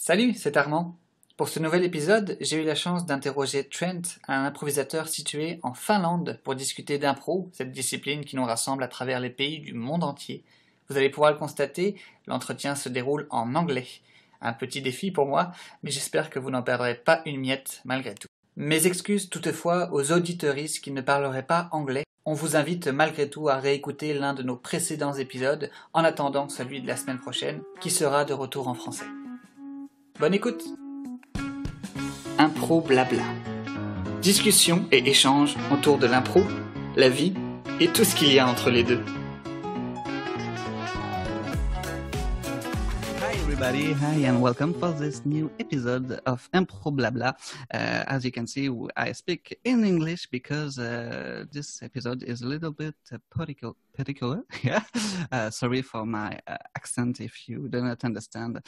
Salut, c'est Armand. Pour ce nouvel épisode, j'ai eu la chance d'interroger Trent, un improvisateur situé en Finlande, pour discuter d'impro, cette discipline qui nous rassemble à travers les pays du monde entier. Vous allez pouvoir le constater, l'entretien se déroule en anglais. Un petit défi pour moi, mais j'espère que vous n'en perdrez pas une miette malgré tout. Mes excuses toutefois aux auditeuristes qui ne parleraient pas anglais. On vous invite malgré tout à réécouter l'un de nos précédents épisodes en attendant celui de la semaine prochaine, qui sera de retour en français. Bonne écoute! Impro Blabla. Discussion et échanges autour de l'impro, la vie et tout ce qu'il y a entre les deux. Hi everybody, hi and welcome for this new episode of Impro Blabla. As you can see, I speak in English because this episode is a little bit particular. Yeah, sorry for my accent if you do not understand.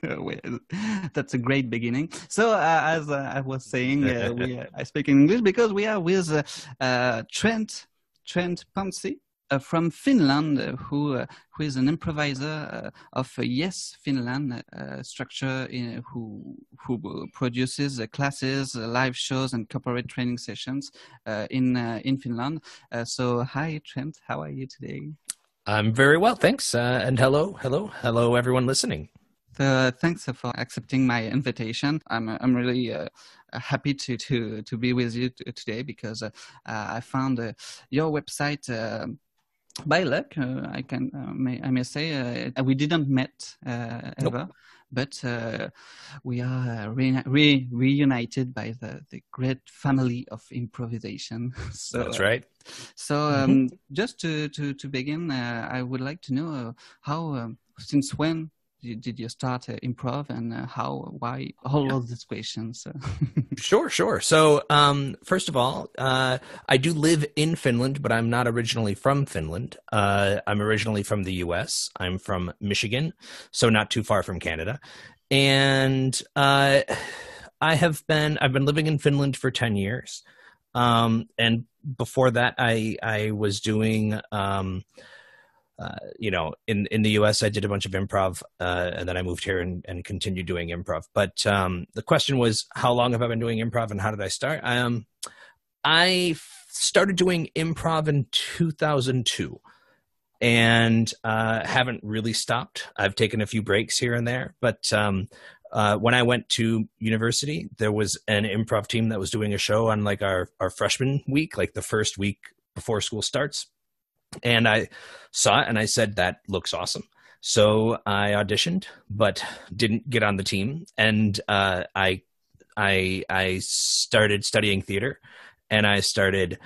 Well, that's a great beginning. So as I was saying, I speak in English because we are with Trent Pancy. From Finland, who is an improviser of Yes Finland structure, who produces classes, live shows, and corporate training sessions in Finland. So hi Trent, how are you today? I'm very well, thanks. And hello, everyone listening. Thanks for accepting my invitation. I'm really happy to be with you today because I found your website. By luck, I may say we didn't met ever, Nope. but we are reunited by the great family of improvisation. So That's right. So just to begin, I would like to know since when did you start improv and why all of these questions? Sure. So, first of all, I do live in Finland, but I'm not originally from Finland. I'm originally from the US. I'm from Michigan, so not too far from Canada. And I've been living in Finland for 10 years. And before that, I was doing in the US, I did a bunch of improv, and then I moved here and continued doing improv. But the question was, how long have I been doing improv and how did I start? I started doing improv in 2002 and haven't really stopped. I've taken a few breaks here and there, but when I went to university, there was an improv team that was doing a show on like our freshman week, like the first week before school starts. And I saw it and I said, that looks awesome. So I auditioned, but didn't get on the team. And I started studying theater and I started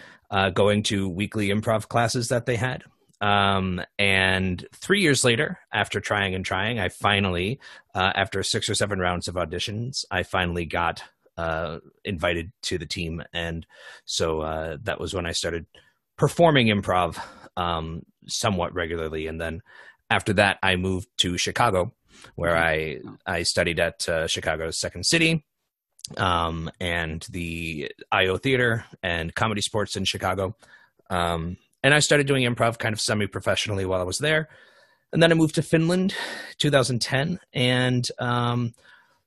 going to weekly improv classes that they had. And 3 years later, after trying, I finally, after 6 or 7 rounds of auditions, I finally got invited to the team. And so that was when I started performing improv somewhat regularly. And then after that, I moved to Chicago, where I studied at Chicago's Second City and the IO Theater and Comedy Sports in Chicago. And I started doing improv kind of semi-professionally while I was there. And then I moved to Finland 2010 and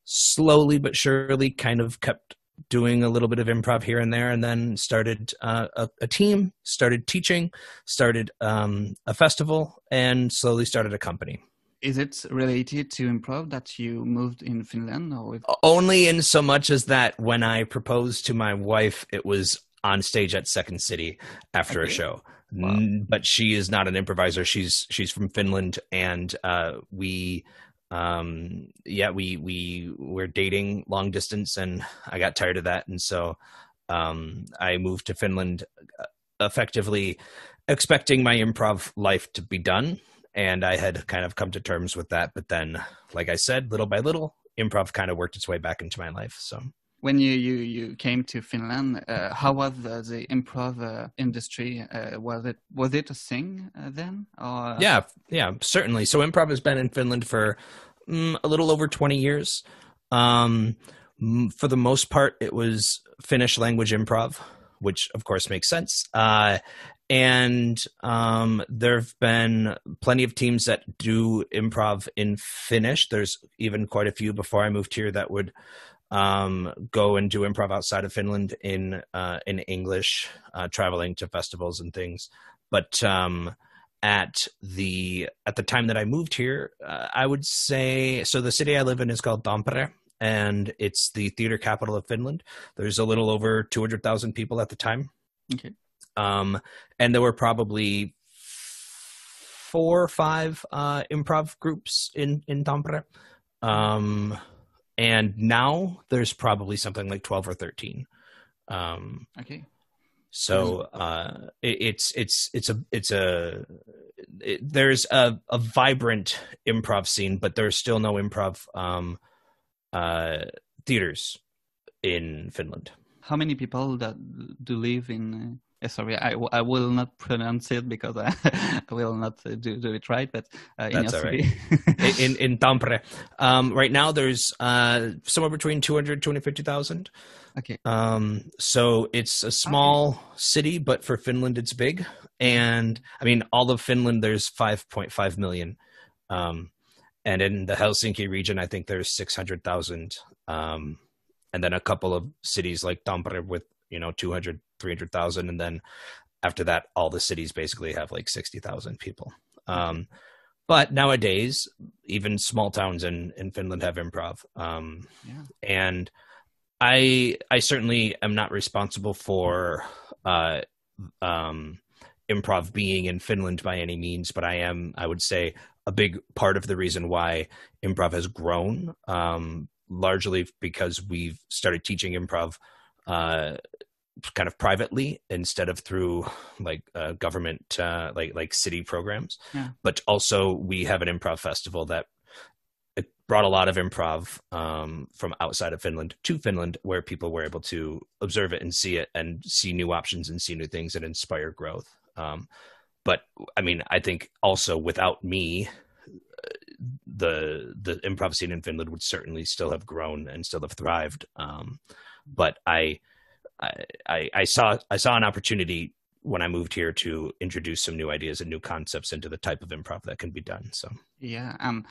slowly but surely kind of kept doing a little bit of improv here and there, and then started a team, started teaching, started a festival, and slowly started a company. Is it related to improv that you moved in Finland? Only in so much as that when I proposed to my wife, it was on stage at Second City after a show. Wow. But she is not an improviser. She's from Finland, and we were dating long distance and I got tired of that. And so I moved to Finland effectively expecting my improv life to be done. And I had kind of come to terms with that. But then, like I said, little by little, improv kind of worked its way back into my life. So when you came to Finland, how was the improv industry? Was it a thing then? Or? Yeah, certainly. So improv has been in Finland for a little over 20 years. For the most part, it was Finnish language improv, which of course makes sense. And there have been plenty of teams that do improv in Finnish. There's even quite a few before I moved here that would go and do improv outside of Finland in English, traveling to festivals and things. But at the time that I moved here, I would say, so the city I live in is called Tampere, and it's the theater capital of Finland. There's a little over 200,000 people at the time. Okay. And there were probably 4 or 5 improv groups in Tampere. And now there's probably something like 12 or 13. Okay. So there's a vibrant improv scene, but there's still no improv theaters in Finland. How many people that do live in? Sorry, I will not pronounce it because I will not do it right. But that's all right. in Tampere, right now there's somewhere between 200 250,000. Okay. So it's a small city, but for Finland it's big. And I mean, all of Finland there's 5.5 million. And in the Helsinki region, I think there's 600,000. And then a couple of cities like Tampere with 200, 300,000. And then after that, all the cities basically have like 60,000 people. But nowadays, even small towns in Finland have improv. And I certainly am not responsible for improv being in Finland by any means, but I would say, a big part of the reason why improv has grown, largely because we've started teaching improv kind of privately instead of through like government like city programs. But also we have an improv festival that it brought a lot of improv from outside of Finland to Finland, where people were able to observe it and see it and see new options and see new things and inspire growth. But I mean, I think also without me, the improv scene in Finland would certainly still have grown and still have thrived. But I saw an opportunity when I moved here to introduce some new ideas and new concepts into the type of improv that can be done. So yeah, and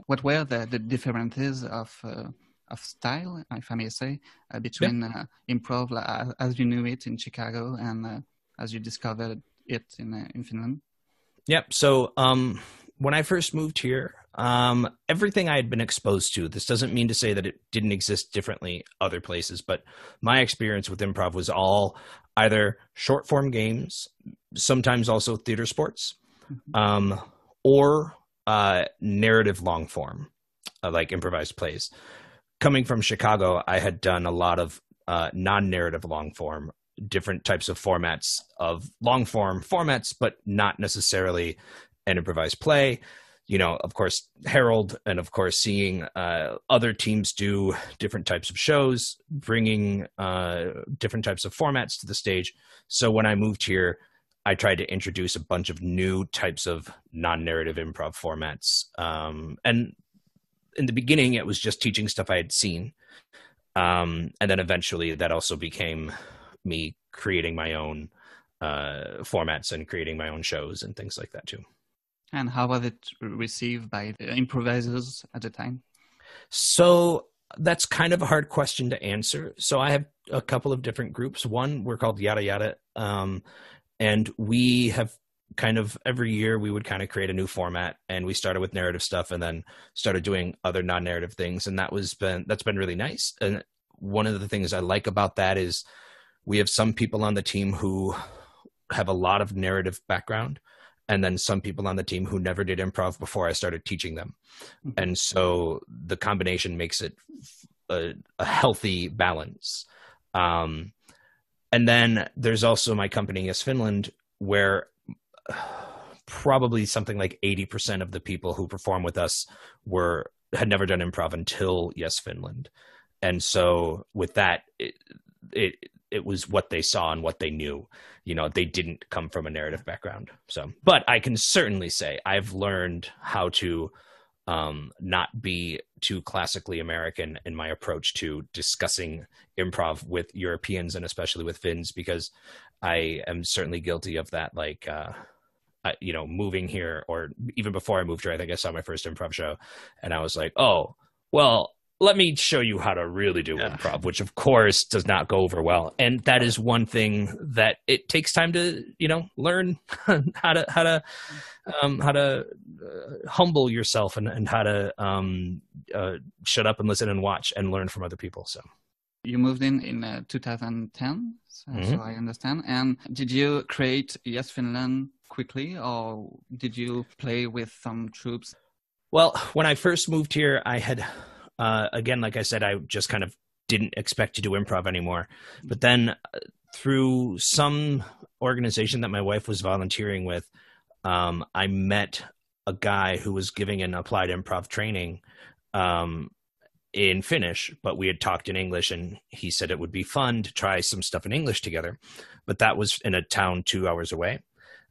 what were the differences of style, if I may say, between improv as you knew it in Chicago and as you discovered it in Finland? Yep. So when I first moved here, everything I had been exposed to, this doesn't mean to say that it didn't exist differently other places, but my experience with improv was all either short form games, sometimes also theater sports, or narrative long form, like improvised plays. Coming from Chicago, I had done a lot of non-narrative long form, different types of formats of long form formats, but not necessarily an improvised play. Of course, Harold, and of course, seeing other teams do different types of shows, bringing different types of formats to the stage. So when I moved here, I tried to introduce a bunch of new types of non-narrative improv formats. And in the beginning, it was just teaching stuff I had seen. And then eventually that also became me creating my own formats and creating my own shows and things like that too. And how was it received by the improvisers at the time? So that's kind of a hard question to answer. So I have a couple of different groups. One, we're called Yada Yada. And we have kind of every year we would kind of create a new format, and we started with narrative stuff and then started doing other non-narrative things. And that's been really nice. And one of the things I like about that is we have some people on the team who have a lot of narrative background, and then some people on the team who never did improv before I started teaching them. And so the combination makes it a healthy balance. And then there's also my company, Yes Finland, where probably something like 80% of the people who perform with us had never done improv until Yes Finland. And so with that, it was what they saw and what they knew. They didn't come from a narrative background. So, but I can certainly say I've learned how to not be too classically American in my approach to discussing improv with Europeans and especially with Finns, because I am certainly guilty of that. Like, moving here, or even before I moved here, I think I saw my first improv show and I was like, oh, well, let me show you how to really do improv, which of course does not go over well. And that is one thing that it takes time to, learn how to humble yourself and how to shut up and listen and watch and learn from other people. So you moved in 2010, so I understand. And did you create Yes Finland quickly, or did you play with some troops? Well, when I first moved here, I had, again, like I said, I just kind of didn't expect to do improv anymore. But then through some organization that my wife was volunteering with, I met a guy who was giving an applied improv training in Finnish, but we had talked in English, and he said it would be fun to try some stuff in English together. But that was in a town 2 hours away.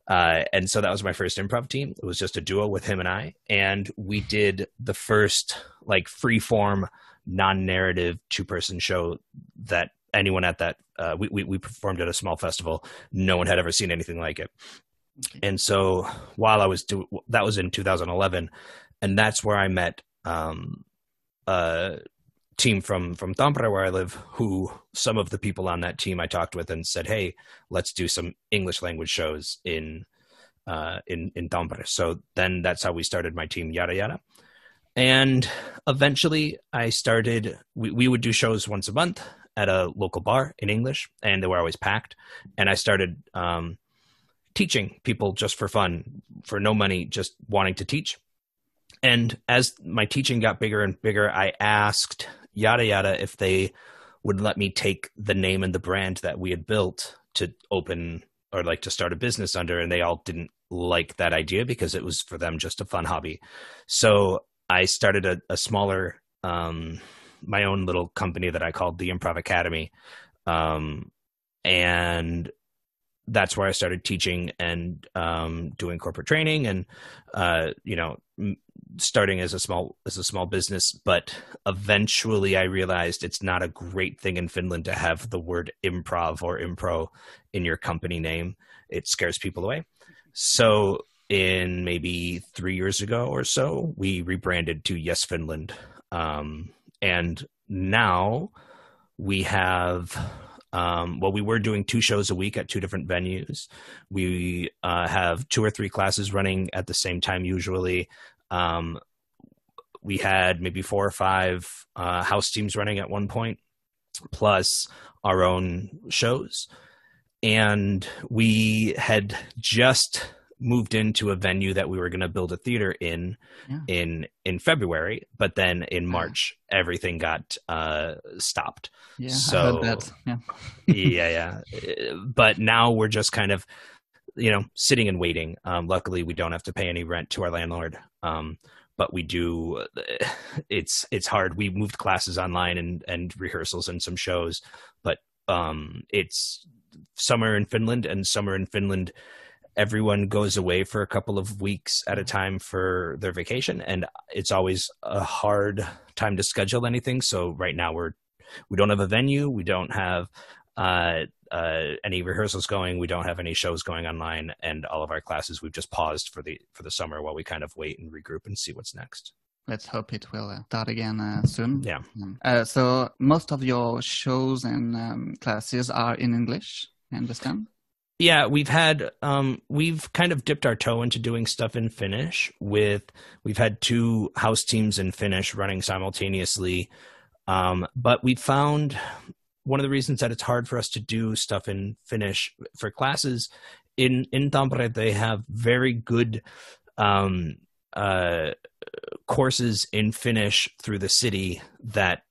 And so that was my first improv team. It was just a duo with him and I. And we did the first like free-form, non-narrative 2-person show that anyone at that, we performed at a small festival. No one had ever seen anything like it. Okay. And so while I was that was in 2011, and that's where I met a team from Tampere, where I live, who some of the people on that team I talked with and said, hey, let's do some English language shows in Tampere. So then that's how we started my team, Yada Yada. And eventually I started, we would do shows once a month at a local bar in English, and they were always packed. And I started teaching people just for fun, for no money, just wanting to teach. And as my teaching got bigger and bigger, I asked Yada Yada if they would let me take the name and the brand that we had built to open or like to start a business under. And they all didn't like that idea because it was for them just a fun hobby. So I started a smaller, my own little company that I called the Improv Academy. And that's where I started teaching and doing corporate training and, starting as a small business. But eventually I realized it's not a great thing in Finland to have the word improv or impro in your company name. It scares people away. So in maybe 3 years ago or so, we rebranded to Yes Finland. And now we have, we were doing 2 shows a week at 2 different venues. We have 2 or 3 classes running at the same time usually. We had maybe 4 or 5 house teams running at one point, plus our own shows. And we had just moved into a venue that we were going to build a theater in February, but then in March everything got stopped. Yeah, so I heard that. Yeah. yeah. But now we're just kind of, sitting and waiting. Luckily, we don't have to pay any rent to our landlord. But we do. It's hard. We moved classes online and rehearsals and some shows, but it's summer in Finland, and summer in Finland, everyone goes away for a couple of weeks at a time for their vacation, and it's always a hard time to schedule anything. So right now we don't have a venue, we don't have any rehearsals going, we don't have any shows going online, and all of our classes we've just paused for the summer while we kind of wait and regroup and see what's next. Let's hope it will start again soon. Yeah. So most of your shows and classes are in English, I understand? Yeah, we've kind of dipped our toe into doing stuff in Finnish. We've had 2 house teams in Finnish running simultaneously, but we found one of the reasons that it's hard for us to do stuff in Finnish for classes in Tampere. They have very good courses in Finnish through the city that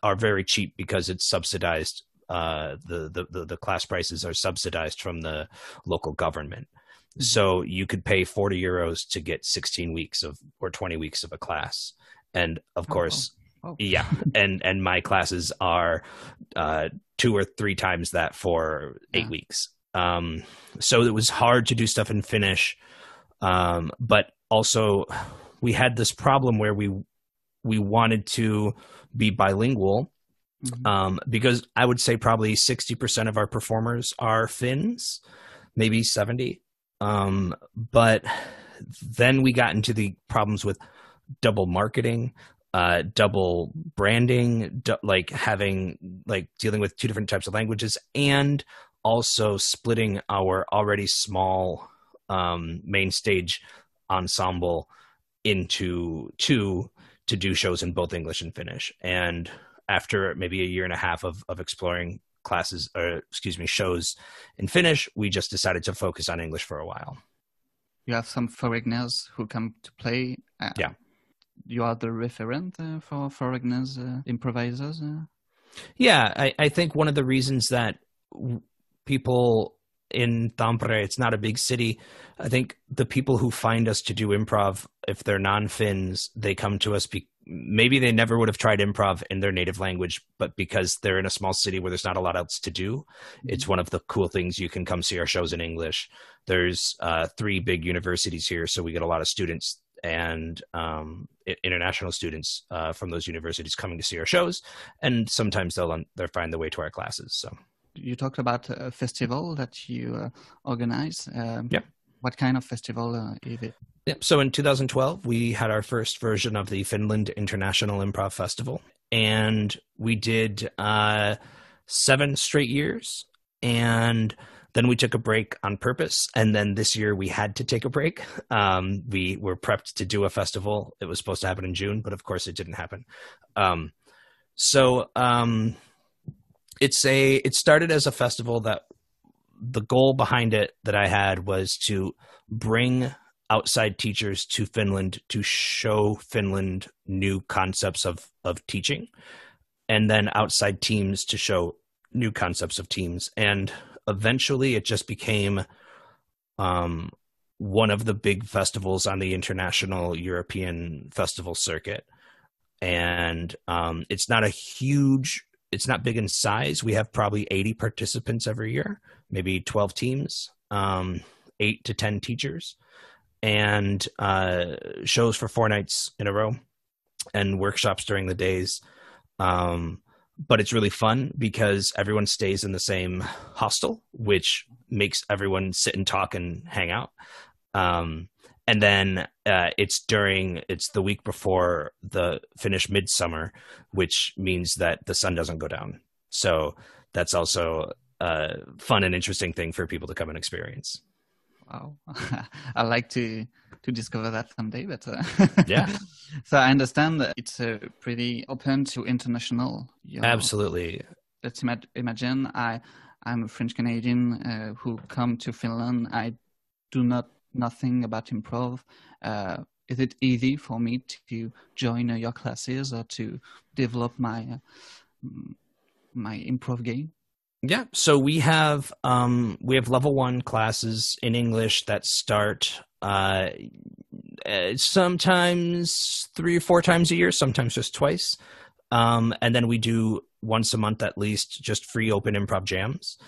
are very cheap because it's subsidized. The class prices are subsidized from the local government. Mm-hmm. So you could pay 40 euros to get 16 weeks or 20 weeks of a class. And of course, yeah. And my classes are 2 or 3 times that for 8 weeks. So it was hard to do stuff in Finnish. But also we had this problem where we wanted to be bilingual, Because I would say probably 60% of our performers are Finns, maybe 70. But then we got into the problems with double marketing, double branding, dealing with two different types of languages, and also splitting our already small main stage ensemble into two to do shows in both English and Finnish. And after maybe a year and a half of exploring shows in Finnish, we just decided to focus on English for a while. You have some foreigners who come to play. Yeah. You are the referent for foreigners, improvisers? Yeah, I think one of the reasons that people in Tampere, it's not a big city, I think the people who find us to do improv, if they're non-Finns, they come to us maybe they never would have tried improv in their native language, but because they're in a small city where there's not a lot else to do, it's one of the cool things. You can come see our shows in English. There's 3 big universities here, so we get a lot of students and international students from those universities coming to see our shows, and sometimes they'll find their way to our classes. So you talked about a festival that you organize. Yeah. What kind of festival is it? Yeah. So in 2012, we had our first version of the Finland International Improv Festival, and we did 7 straight years, and then we took a break on purpose. And then this year we had to take a break. We were prepped to do a festival. It was supposed to happen in June, but of course it didn't happen. It started as a festival that the goal behind it that I had was to bring outside teachers to Finland to show Finland new concepts of teaching, and then outside teams to show new concepts of teams. And eventually it just became one of the big festivals on the international European festival circuit. And it's not big in size. We have probably 80 participants every year, maybe 12 teams, 8 to 10 teachers, and shows for 4 nights in a row and workshops during the days. But it's really fun because everyone stays in the same hostel, which makes everyone sit and talk and hang out. And then it's the week before the Finnish midsummer, which means that the sun doesn't go down. So that's also a fun and interesting thing for people to come and experience. Wow. I like to discover that someday, but yeah. So I understand that it's pretty open to international. Absolutely. Let's imagine I'm a French Canadian who come to Finland. I do nothing about improv. Is it easy for me to join your classes or to develop my improv game? Yeah, so we have level 1 classes in English that start sometimes 3 or 4 times a year, sometimes just twice, and then we do once a month at least just free open improv jams.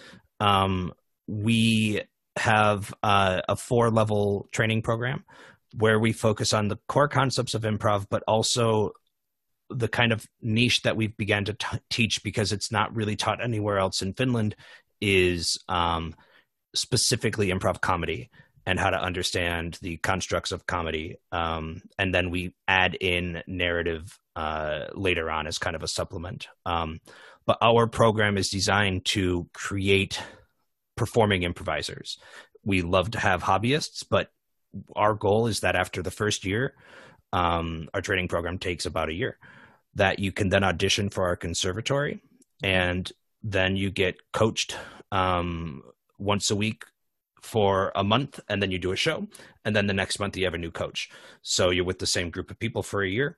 We have a 4-level training program where we focus on the core concepts of improv, but also the kind of niche that we've began to teach, because it's not really taught anywhere else in Finland, is specifically improv comedy and how to understand the constructs of comedy. And then we add in narrative later on as kind of a supplement. But our program is designed to create performing improvisers. We love to have hobbyists, but our goal is that after the first year, our training program takes about a year, that you can then audition for our conservatory, and then you get coached once a week for a month, and then you do a show, and then the next month you have a new coach. So you're with the same group of people for a year.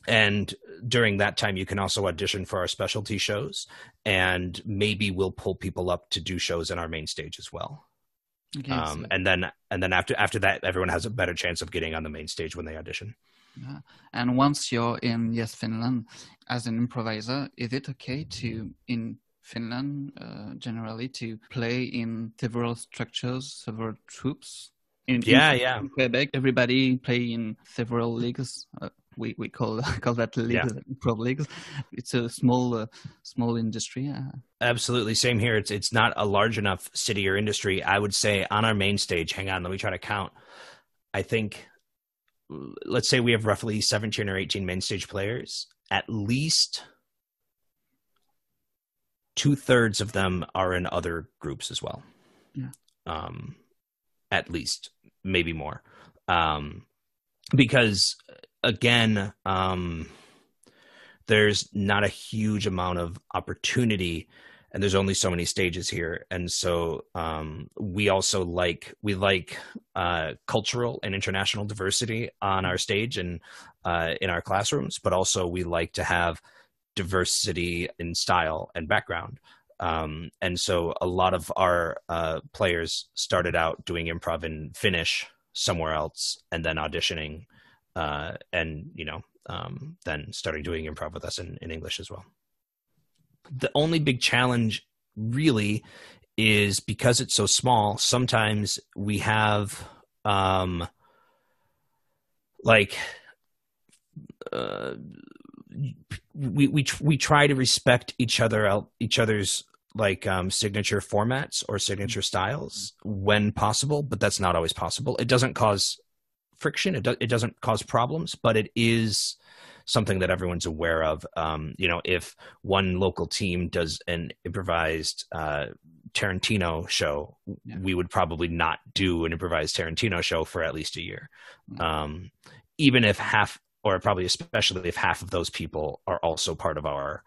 And during that time, you can also audition for our specialty shows, and maybe we'll pull people up to do shows in our main stage as well. Okay, and then after that, everyone has a better chance of getting on the main stage when they audition. Yeah. And once you're in Finland as an improviser, is it okay in Finland generally to play in several structures, several troupes? In Quebec, everybody play in several leagues. we call that leagues, improv leagues. It's a small industry. Absolutely, same here. It's not a large enough city or industry. I would say on our main stage. Hang on, let me try to count. I think, let's say we have roughly 17 or 18 main stage players. At least 2/3 of them are in other groups as well. Yeah. At least, maybe more. Because again, there's not a huge amount of opportunity, and there's only so many stages here. And so we also like cultural and international diversity on our stage and in our classrooms, but also we like to have diversity in style and background. And so a lot of our players started out doing improv in Finnish somewhere else, and then auditioning, and then starting doing improv with us in English as well. The only big challenge really is because it's so small. Sometimes we have we try to respect each other's signature formats or signature styles when possible, but that's not always possible. It doesn't cause friction. It doesn't cause problems, but it is something that everyone's aware of. If one local team does an improvised Tarantino show, we would probably not do an improvised Tarantino show for at least a year. Even if half, or probably especially if half of those people are also part of our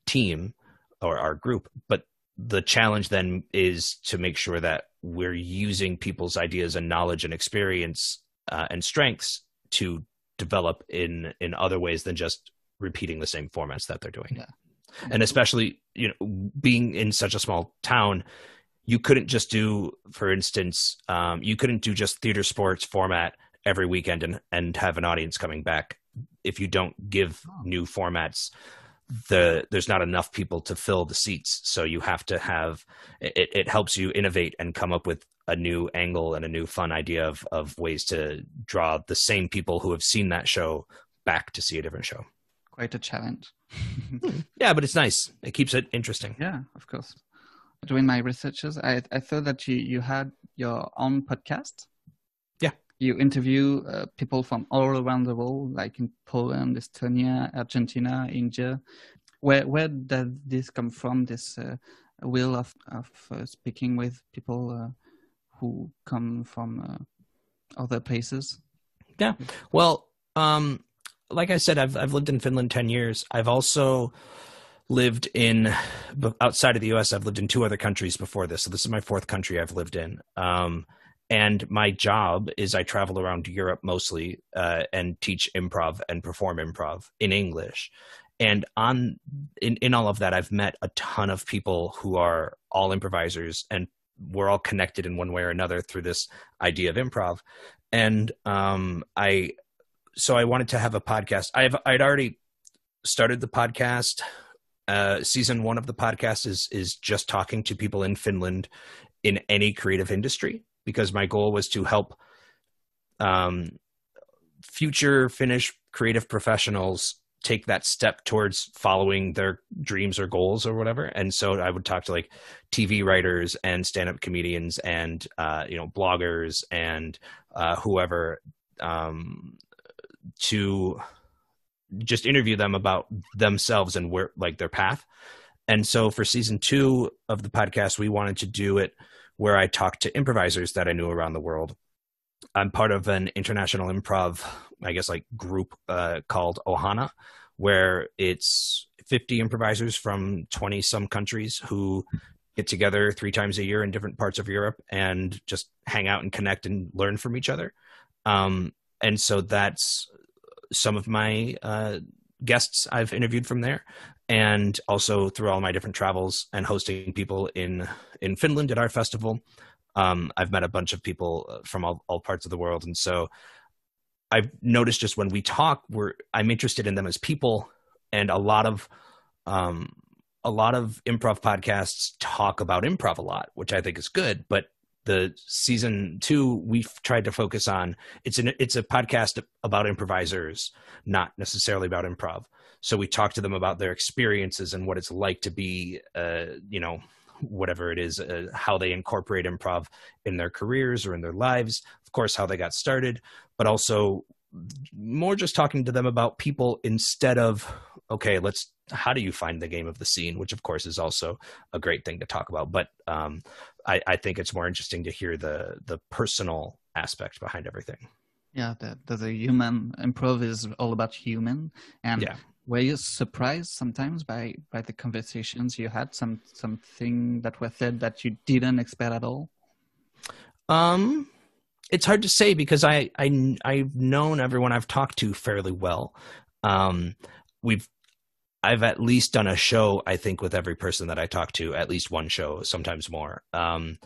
team or our group. But the challenge then is to make sure that we're using people's ideas and knowledge and experience and strengths to develop in other ways than just repeating the same formats that they're doing. Yeah. And especially, being in such a small town, you couldn't just do, for instance, you couldn't do just theater sports format every weekend and have an audience coming back. If you don't give new formats, there's not enough people to fill the seats. So you have to have, it helps you innovate and come up with a new angle and a new fun idea of ways to draw the same people who have seen that show back to see a different show. Quite a challenge. Yeah, but it's nice. It keeps it interesting. Yeah, of course. Doing my researches, I thought that you had your own podcast. Yeah. You interview people from all around the world, like in Poland, Estonia, Argentina, India. Where did this come from, this will of speaking with people who come from other places? Yeah. Well, like I said, I've lived in Finland 10 years. I've also lived outside of the US, I've lived in 2 other countries before this. So this is my 4th country I've lived in. And my job is I travel around Europe mostly and teach improv and perform improv in English. And in all of that, I've met a ton of people who are all improvisers, and we're all connected in one way or another through this idea of improv. And so I wanted to have a podcast. I'd already started the podcast. Season 1 of the podcast is just talking to people in Finland in any creative industry, because my goal was to help future Finnish creative professionals take that step towards following their dreams or goals or whatever. And so I would talk to like TV writers and stand-up comedians and bloggers and whoever, to just interview them about themselves and where, like, their path. And so for season 2 of the podcast, we wanted to do it where I talked to improvisers that I knew around the world. I'm part of an international improv, group called Ohana, where it's 50 improvisers from 20 some countries who get together 3 times a year in different parts of Europe and just hang out and connect and learn from each other. And so that's some of my guests I've interviewed from there, and also through all my different travels and hosting people in Finland at our festival. I've met a bunch of people from all parts of the world. And so I've noticed just when we talk, I'm interested in them as people, and a lot of improv podcasts talk about improv a lot, which I think is good, but the season 2, we've tried to focus on, it's a podcast about improvisers, not necessarily about improv. So we talk to them about their experiences and what it's like to be, whatever it is, how they incorporate improv in their careers or in their lives, of course, how they got started, but also more just talking to them about people instead of, okay, how do you find the game of the scene, which of course is also a great thing to talk about. But I think it's more interesting to hear the personal aspect behind everything. Yeah, the human improv is all about human. And yeah. Were you surprised sometimes by the conversations you had? Something that was said that you didn't expect at all? It's hard to say because I've known everyone I've talked to fairly well. I've at least done a show, I think, with every person that I talk to, at least one show, sometimes more. And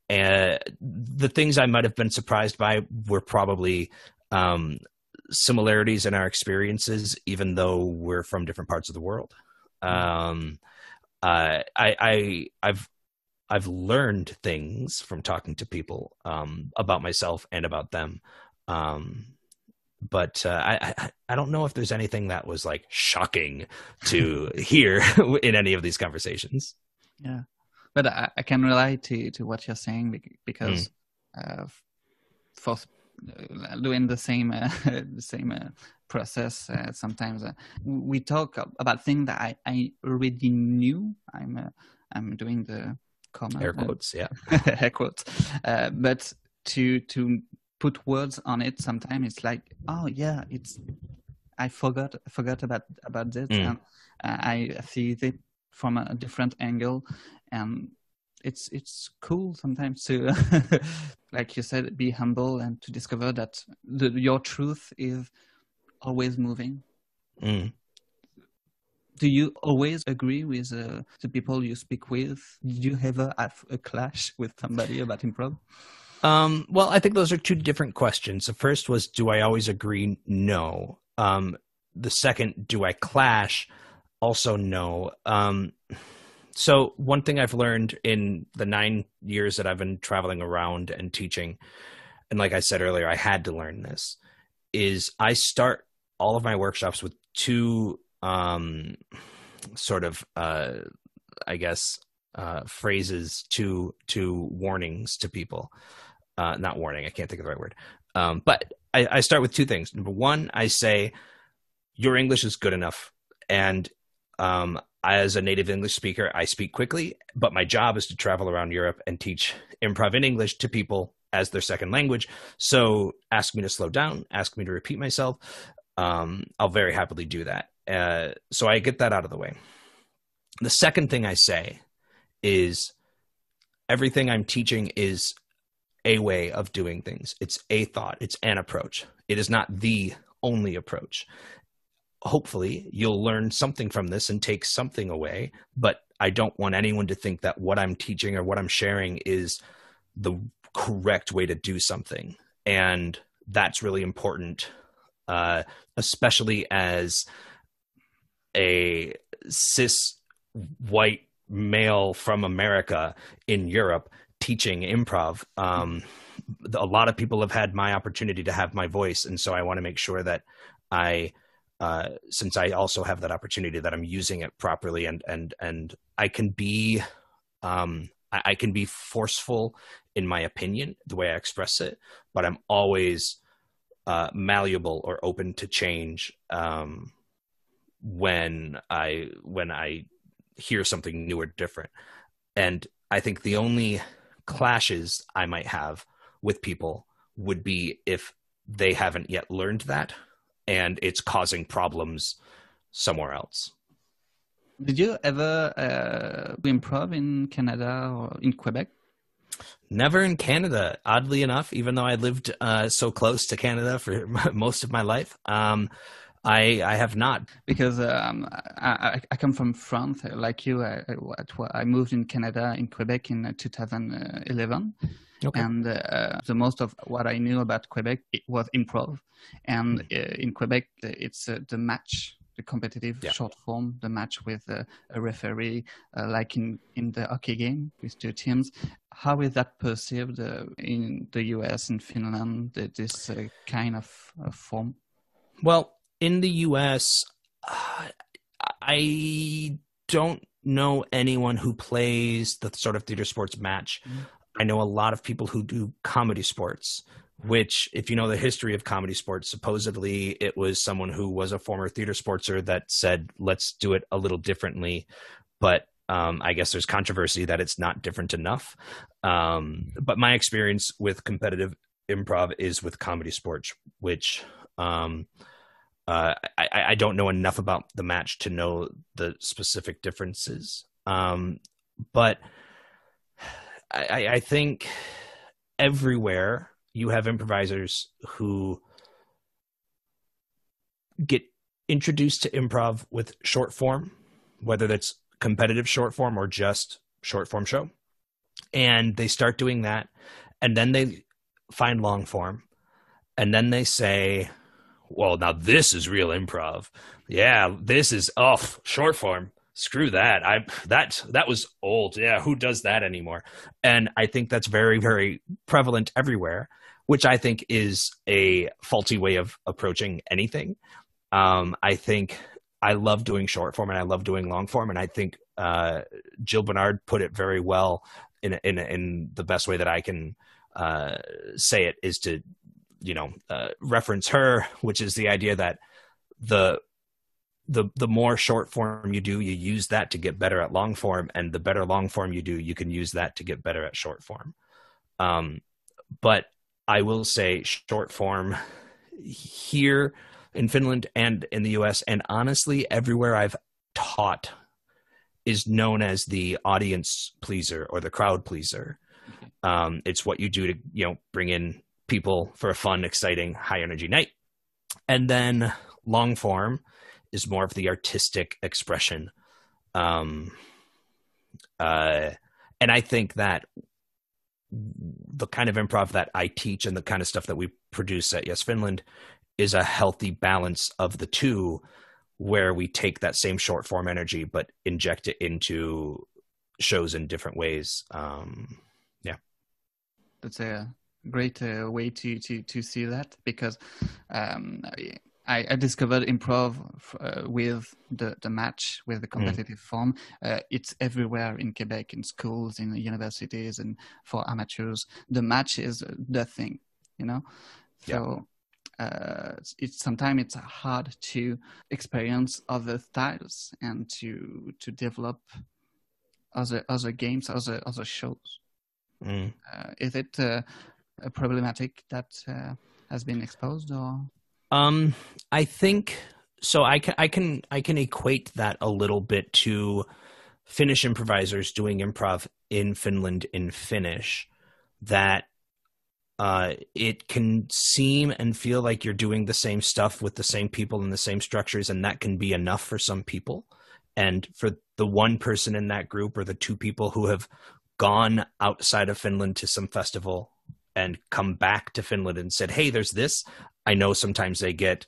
the things I might have been surprised by were probably similarities in our experiences, even though we're from different parts of the world. I've learned things from talking to people about myself and about them. But I don't know if there's anything that was like shocking to hear in any of these conversations. Yeah, but I can relate to what you're saying because for doing the same process, sometimes we talk about things that I already knew. I'm doing the air quotes, air quotes, but to put words on it, sometimes it's like, oh yeah, I forgot about this, and I see it from a different angle, and it's cool sometimes to, like you said, be humble and to discover that your truth is always moving. Do you always agree with the people you speak with? Did you ever have a clash with somebody about improv? Well, I think those are two different questions. The first was, do I always agree? No. The second, do I clash? Also no. So one thing I've learned in the 9 years that I've been traveling around and teaching, and like I said earlier, I had to learn this, is I start all of my workshops with two phrases, two warnings to people. Not warning, I can't think of the right word. But I start with two things. Number one, I say, your English is good enough. And as a native English speaker, I speak quickly, but my job is to travel around Europe and teach improv in English to people as their second language. So ask me to slow down, ask me to repeat myself. I'll very happily do that. So I get that out of the way. The second thing I say is everything I'm teaching is a way of doing things. It's a thought. It's an approach. It is not the only approach. Hopefully you'll learn something from this and take something away, but I don't want anyone to think that what I'm teaching or what I'm sharing is the correct way to do something. And that's really important, especially as a cis white male from America in Europe teaching improv. A lot of people have had my opportunity to have my voice. And so I want to make sure that since I also have that opportunity, that I'm using it properly, and I can be forceful in my opinion, the way I express it, but I'm always malleable or open to change when I hear something new or different. And I think the only clashes I might have with people would be if they haven't yet learned that and it's causing problems somewhere else. Did you ever improv in Canada or in Quebec? Never in Canada, oddly enough, even though I lived so close to Canada for most of my life. I have not. Because I come from France, like you. I moved in Canada, in Quebec in 2011. Okay. And the most of what I knew about Quebec, it was improv. And in Quebec, it's the match the competitive short form, the match with a referee, like in the hockey game with two teams. How is that perceived in the US and Finland, this kind of form? Well, in the US, I don't know anyone who plays the sort of theater sports match. I know a lot of people who do comedy sports, which, if you know the history of comedy sports, supposedly it was someone who was a former theater sportser that said, let's do it a little differently. But I guess there's controversy that it's not different enough. But my experience with competitive improv is with comedy sports, which I don't know enough about the match to know the specific differences. But I think everywhere you have improvisers who get introduced to improv with short form, whether that's competitive short form or just short form show. And they start doing that. And then they find long form. And then they say, well, now this is real improv. Yeah, this is short form. Screw that. That was old. Yeah, who does that anymore? And I think that's very, very prevalent everywhere, which I think is a faulty way of approaching anything. I think I love doing short form and I love doing long form, and I think Jill Bernard put it very well in the best way that I can say it is to reference her, which is the idea that the more short form you do, you use that to get better at long form, and the better long form you do, you can use that to get better at short form. But I will say short form here in Finland and in the US, and honestly everywhere I've taught, is known as the audience pleaser or the crowd pleaser. It's what you do to bring in people for a fun, exciting, high energy night. And then long form is more of the artistic expression. And I think that the kind of improv that I teach and the kind of stuff that we produce at Yes Finland is a healthy balance of the two, where we take that same short form energy but inject it into shows in different ways. That's a great way to see that, because I discovered improv with the match, with the competitive form. It's everywhere in Quebec, in schools, in universities, and for amateurs. The match is the thing, So sometimes it's hard to experience other styles and to develop other games, other shows. Is it a problematic that has been exposed, or? I think so. I can equate that a little bit to Finnish improvisers doing improv in Finland in Finnish. That it can seem and feel like you're doing the same stuff with the same people and the same structures, and that can be enough for some people. And for the one person in that group, or the two people who have gone outside of Finland to some festival and come back to Finland and said, hey, there's this. I know sometimes they get,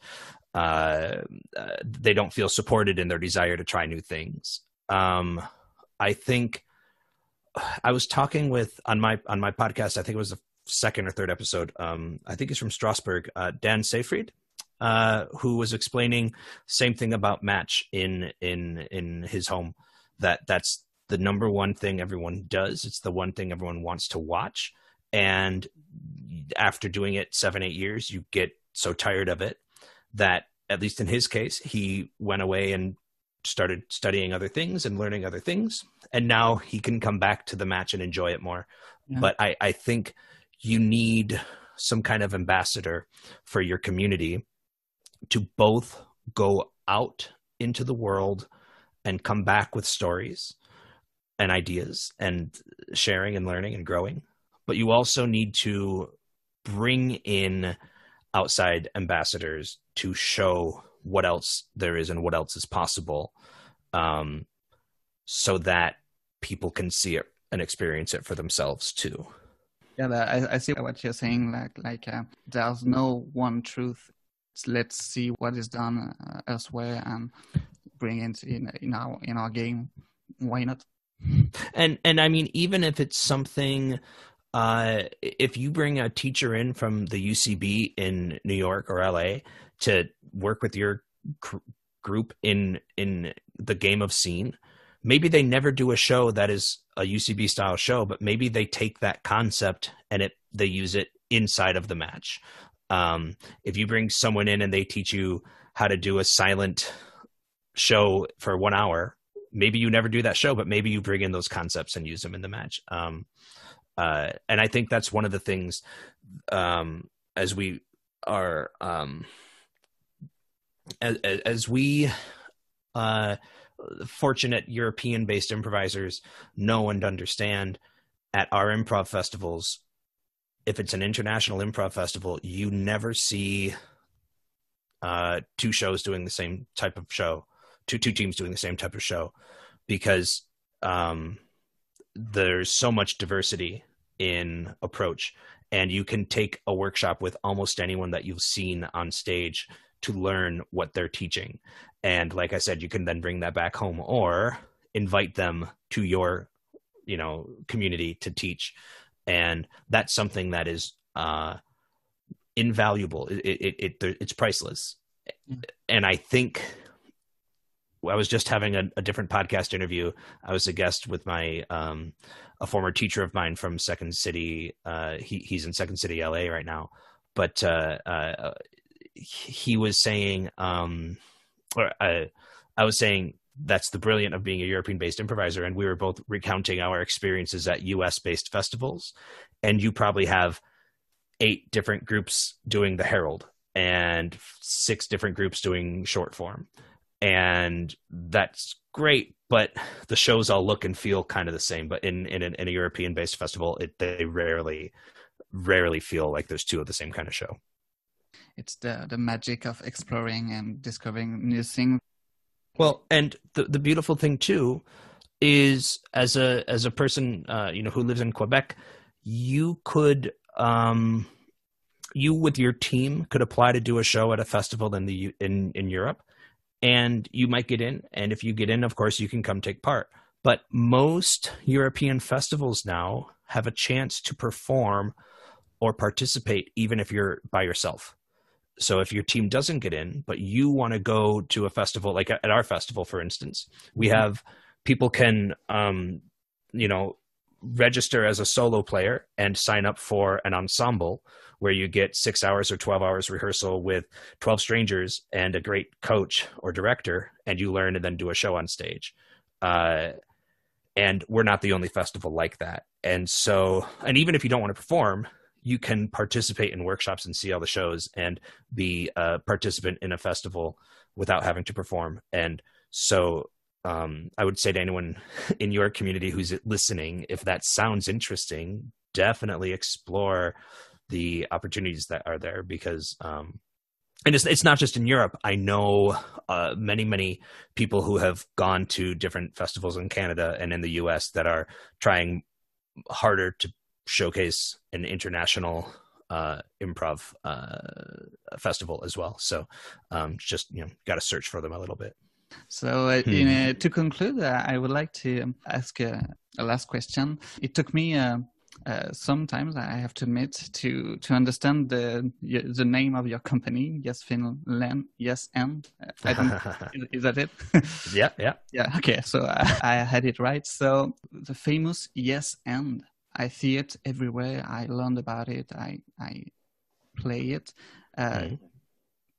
they don't feel supported in their desire to try new things. I think I was talking with, on my podcast, I think it was the second or third episode. I think it's from Strasbourg, Dan Seyfried, who was explaining same thing about match in his home, that's the number one thing everyone does. It's the one thing everyone wants to watch. And after doing it 7-8 years, you get so tired of it that, at least in his case, he went away and started studying other things and learning other things. And now he can come back to the match and enjoy it more. Yeah. But I think you need some kind of ambassador for your community to both go out into the world and come back with stories and ideas and sharing and learning and growing. But you also need to bring in outside ambassadors to show what else there is and what else is possible, so that people can see it and experience it for themselves too. Yeah, I see what you're saying. Like there's no one truth let's see what is done elsewhere and bring it in our game. Why not? And I mean, even if it's something, if you bring a teacher in from the UCB in New York or LA to work with your group in the game of scene, maybe they never do a show that is a UCB style show, but maybe they take that concept and they use it inside of the match. If you bring someone in and they teach you how to do a silent show for 1 hour, maybe you never do that show, but maybe you bring in those concepts and use them in the match. And I think that's one of the things, as we are, as we, fortunate European-based improvisers know and understand at our improv festivals, if it's an international improv festival, you never see two shows doing the same type of show, two teams doing the same type of show, because there's so much diversity in approach, and you can take a workshop with almost anyone that you've seen on stage to learn what they're teaching. And like I said, you can then bring that back home or invite them to your, community to teach. And that's something that is invaluable. It's priceless. Mm-hmm. And I think I was just having a different podcast interview. I was a guest with my a former teacher of mine from Second City. He's in Second City, LA right now. But he was saying, I was saying, that's the brilliant of being a European-based improviser. And we were both recounting our experiences at US-based festivals. And you probably have 8 different groups doing the Herald and 6 different groups doing short form. And that's great, but the shows all look and feel kind of the same. But in a European-based festival, they rarely feel like there's 2 of the same kind of show. It's the magic of exploring and discovering new things. Well, and the beautiful thing too is as a person who lives in Quebec, you could you with your team could apply to do a show at a festival in Europe, and you might get in. And if you get in, of course, you can come take part. But most European festivals now have a chance to perform or participate even if you're by yourself. So if your team doesn't get in, but you want to go to a festival, like at our festival, for instance, we have people can, register as a solo player and sign up for an ensemble where you get 6 hours or 12 hours rehearsal with 12 strangers and a great coach or director, and you learn and then do a show on stage. And we're not the only festival like that. And so, and even if you don't want to perform, you can participate in workshops and see all the shows and be a participant in a festival without having to perform. And so I would say to anyone in your community who's listening, if that sounds interesting, definitely explore the opportunities that are there, because and it's not just in Europe. I know many people who have gone to different festivals in Canada and in the US that are trying harder to showcase an international improv festival as well. So just got to search for them a little bit. So to conclude, I would like to ask a last question. It took me sometimes, I have to admit, to understand the name of your company. Yes, Finland. Yes, and is that it? Yeah. Okay, so I had it right. So the famous yes and. I see it everywhere. I learned about it. I play it.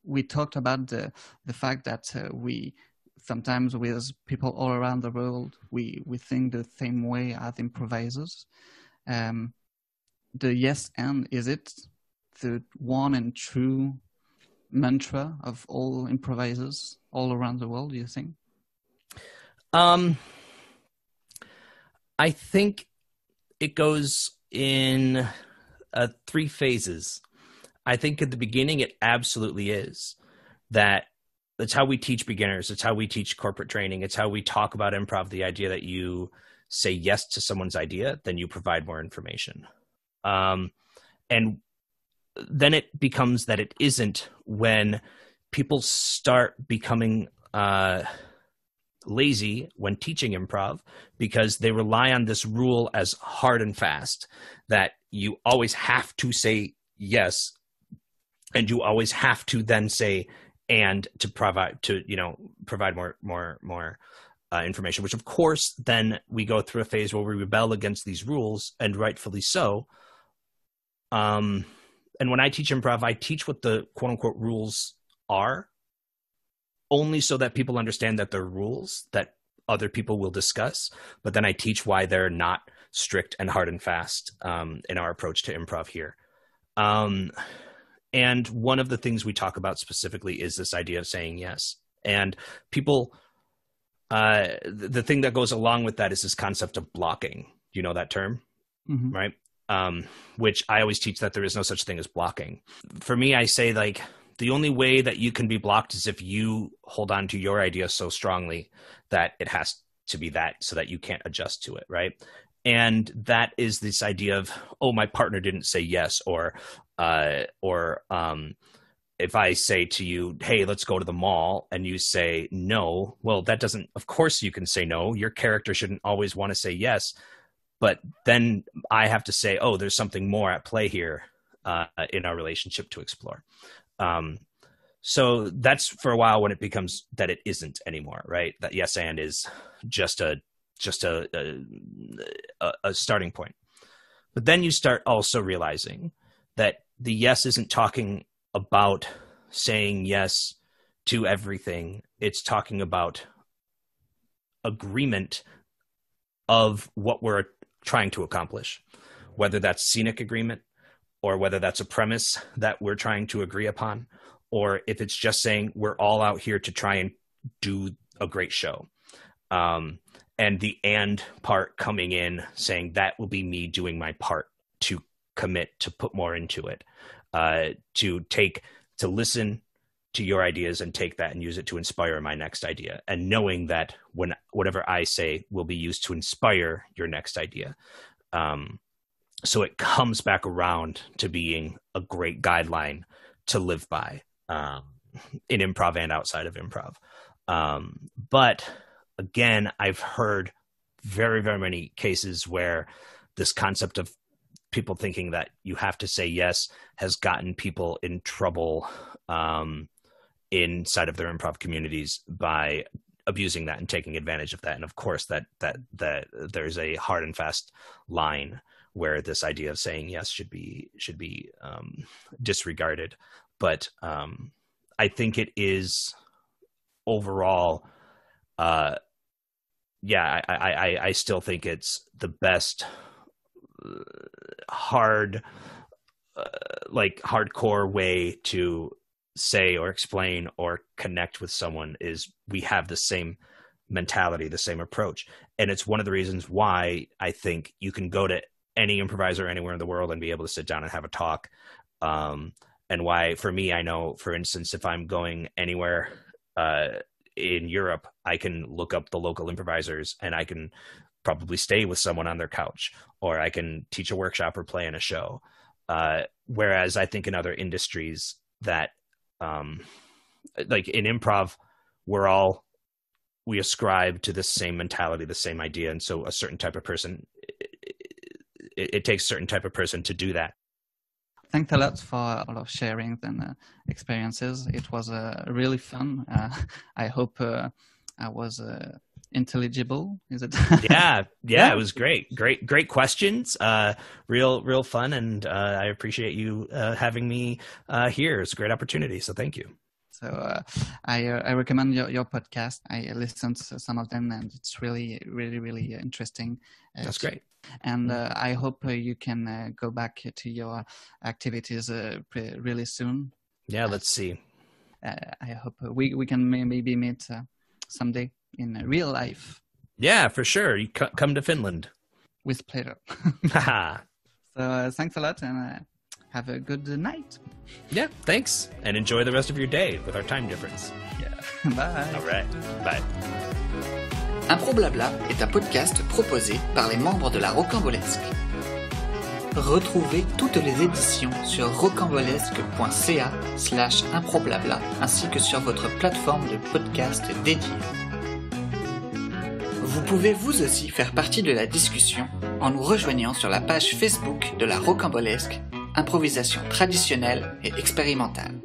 We talked about the fact that we sometimes with people all around the world, we think the same way as improvisers. The yes and, is it the one and true mantra of all improvisers all around the world, do you think? I think it goes in 3 phases. I think at the beginning, it absolutely is. That's how we teach beginners. It's how we teach corporate training. It's how we talk about improv, the idea that you say yes to someone's idea, then you provide more information. And then it becomes that it isn't when people start becoming lazy when teaching improv, because they rely on this rule as hard and fast that you always have to say yes, and you always have to then say and to provide more information, which of course then we go through a phase where we rebel against these rules, and rightfully so. And when I teach improv, I teach what the quote unquote rules are, only so that people understand that they're rules that other people will discuss. But then I teach why they're not strict and hard and fast in our approach to improv here. And one of the things we talk about specifically is this idea of saying yes. And people, the thing that goes along with that is this concept of blocking. You know that term, right? Which I always teach that there is no such thing as blocking. For me, I say like, the only way that you can be blocked is if you hold on to your idea so strongly that it has to be that, so that you can't adjust to it, right? And that is this idea of, oh, my partner didn't say yes, or if I say to you, hey, let's go to the mall, and you say no, well, that doesn't, of course you can say no. Your character shouldn't always want to say yes, but then I have to say, oh, there's something more at play here in our relationship to explore. So that's for a while when it becomes that it isn't anymore, right? That yes and is just a starting point. But then you start also realizing that the yes isn't talking about saying yes to everything. It's talking about agreement of what we're trying to accomplish, whether that's scenic agreement, or whether that's a premise that we're trying to agree upon, or if it's just saying we're all out here to try and do a great show. And the and part coming in saying that will be me doing my part to commit, to put more into it, to listen to your ideas and take that and use it to inspire my next idea. And knowing that whatever I say will be used to inspire your next idea. So it comes back around to being a great guideline to live by in improv and outside of improv. But again, I've heard very, very many cases where this concept of people thinking that you have to say yes has gotten people in trouble inside of their improv communities by abusing that and taking advantage of that. And of course, that there's a hard and fast line where this idea of saying yes should be disregarded. But I think it is overall, I still think it's the best hardcore way to say or explain or connect with someone is we have the same mentality, the same approach. And it's one of the reasons why I think you can go to any improviser anywhere in the world and be able to sit down and have a talk. And why, for me, I know, for instance, if I'm going anywhere in Europe, I can look up the local improvisers and I can probably stay with someone on their couch, or I can teach a workshop or play in a show. Whereas I think in other industries that, like in improv, we ascribe to the same mentality, the same idea. And so a certain type of person, it takes a certain type of person to do that. Thanks a lot for all of sharing and experiences. It was really fun. I hope I was intelligible. Is it? Yeah, it was great questions. Real fun, and I appreciate you having me here. It's a great opportunity, so thank you. So I recommend your podcast. I listened to some of them, and it's really interesting. That's great. And I hope you can go back to your activities really soon. Yeah, let's see. I hope we can maybe meet someday in real life. Yeah, for sure. You come to Finland. With pleasure. So thanks a lot, and have a good night. Yeah, thanks. And enjoy the rest of your day with our time difference. Yeah. Bye. All right. Bye. Impro Blabla est un podcast proposé par les membres de la Rocambolesque. Retrouvez toutes les éditions sur ROCAMBOLESQUE.CA/Impro Blabla ainsi que sur votre plateforme de podcast dédiée. Vous pouvez vous aussi faire partie de la discussion en nous rejoignant sur la page Facebook de la Rocambolesque, improvisation traditionnelle et expérimentale.